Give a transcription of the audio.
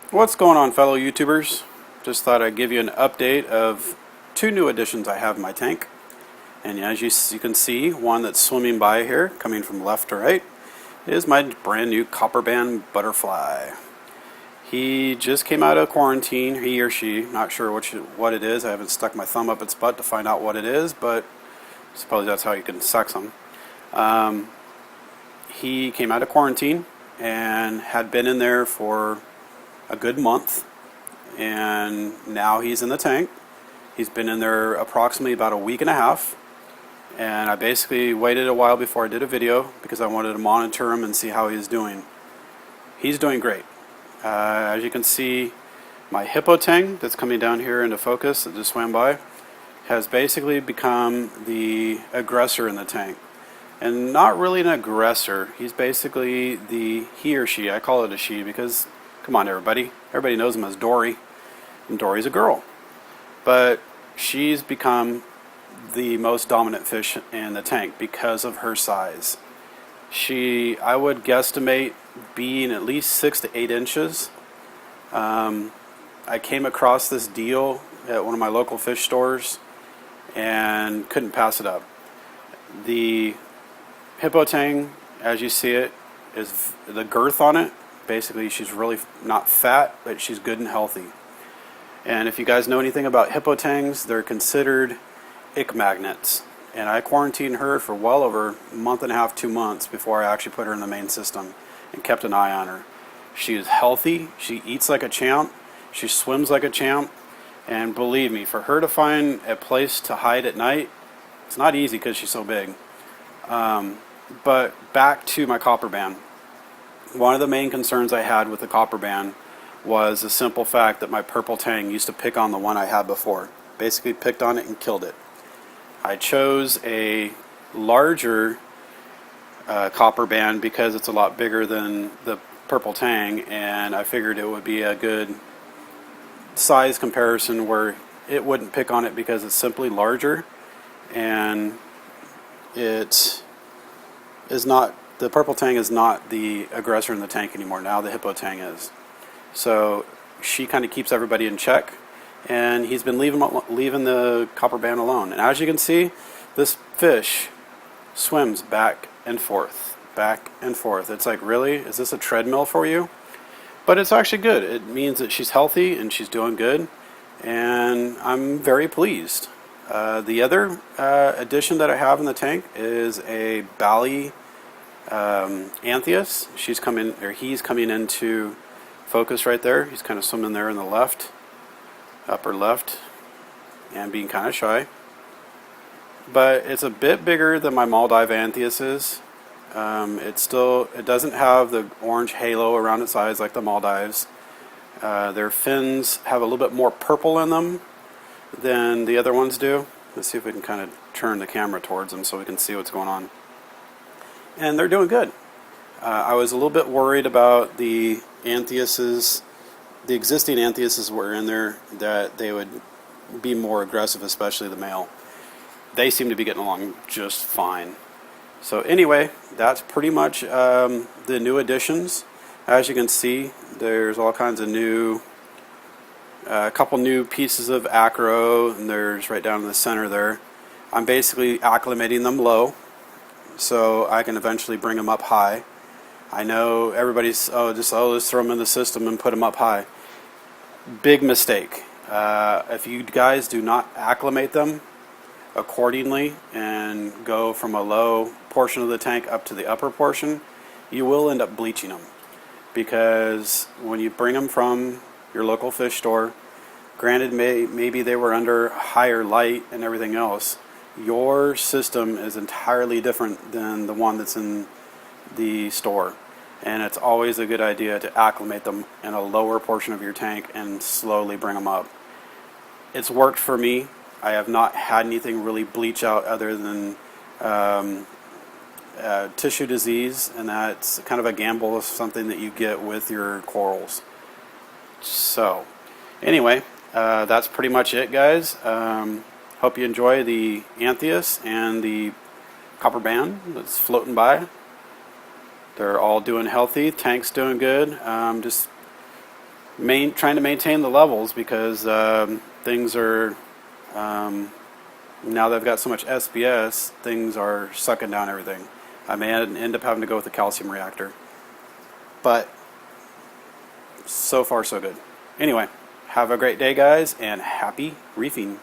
What's going on, fellow YouTubers? Just thought I'd give you an update of two new additions I have in my tank. And as you can see, one that's swimming by here, coming from left to right, is my brand new copper band butterfly. He just came out of quarantine, he or she, not sure what it is. I haven't stuck my thumb up its butt to find out what it is, but I suppose that's how you can sex them. He came out of quarantine and had been in there for a good month, and now he's in the tank. He's been in there approximately about a week and a half, and I basically waited a while before I did a video because I wanted to monitor him and see how he's doing. He's doing great. As you can see, my hippo tang that's coming down here into focus that just swam by has basically become the aggressor in the tank. And not really an aggressor, he's basically he or she, I call it a she because come on, everybody knows him as Dory, and Dory's a girl. But she's become the most dominant fish in the tank because of her size. I would guesstimate being at least 6 to 8 inches. I came across this deal at one of my local fish stores and couldn't pass it up. The hippo tang, as you see it, is the girth on it. Basically, she's really not fat, but she's good and healthy. And if you guys know anything about hippo tangs, they're considered ick magnets. And I quarantined her for well over a month and a half, 2 months before I actually put her in the main system and kept an eye on her. She is healthy, she eats like a champ, she swims like a champ, and believe me, for her to find a place to hide at night, it's not easy because she's so big. But back to my copper band. One of the main concerns I had with the copper band was the simple fact that my purple tang used to pick on the one I had before. Basically picked on it and killed it. I chose a larger copper band because it's a lot bigger than the purple tang, and I figured it would be a good size comparison where it wouldn't pick on it because it's simply larger, and it is not, the purple tang is not the aggressor in the tank anymore. Now the hippo tang is. So she kind of keeps everybody in check, and he's been leaving the copper band alone. And as you can see, this fish swims back and forth, back and forth. It's like, really? Is this a treadmill for you? But it's actually good. It means that she's healthy and she's doing good, and I'm very pleased. The other addition that I have in the tank is a Bali Anthias. He's coming into focus right there. He's kind of swimming there in the left, upper left, and being kind of shy. But it's a bit bigger than my Maldive Anthias is. It doesn't have the orange halo around its eyes like the Maldives. Their fins have a little bit more purple in them than the other ones do. Let's see if we can kind of turn the camera towards them so we can see what's going on. And they're doing good. I was a little bit worried about the Anthiases. The existing Anthiases were in there, that they would be more aggressive, especially the male. They seem to be getting along just fine. So anyway, that's pretty much the new additions. As you can see, there's all kinds of new, a couple new pieces of acro, and there's right down in the center there. I'm basically acclimating them low, so I can eventually bring them up high. I know everybody's, let's throw them in the system and put them up high. Big mistake. If you guys do not acclimate them accordingly and go from a low portion of the tank up to the upper portion, you will end up bleaching them. Because when you bring them from your local fish store, granted maybe they were under higher light and everything else, your system is entirely different than the one that's in the store, and it's always a good idea to acclimate them in a lower portion of your tank and slowly bring them up. It's worked for me. I have not had anything really bleach out other than tissue disease, and that's kind of a gamble of something that you get with your corals. So anyway, that's pretty much it, guys. Hope you enjoy the Anthias and the copper band that's floating by. They're all doing healthy. Tank's doing good. Just trying to maintain the levels because things are, now that I've got so much SBS, things are sucking down everything. I may end up having to go with the calcium reactor. But so far so good. Anyway, have a great day, guys, and happy reefing.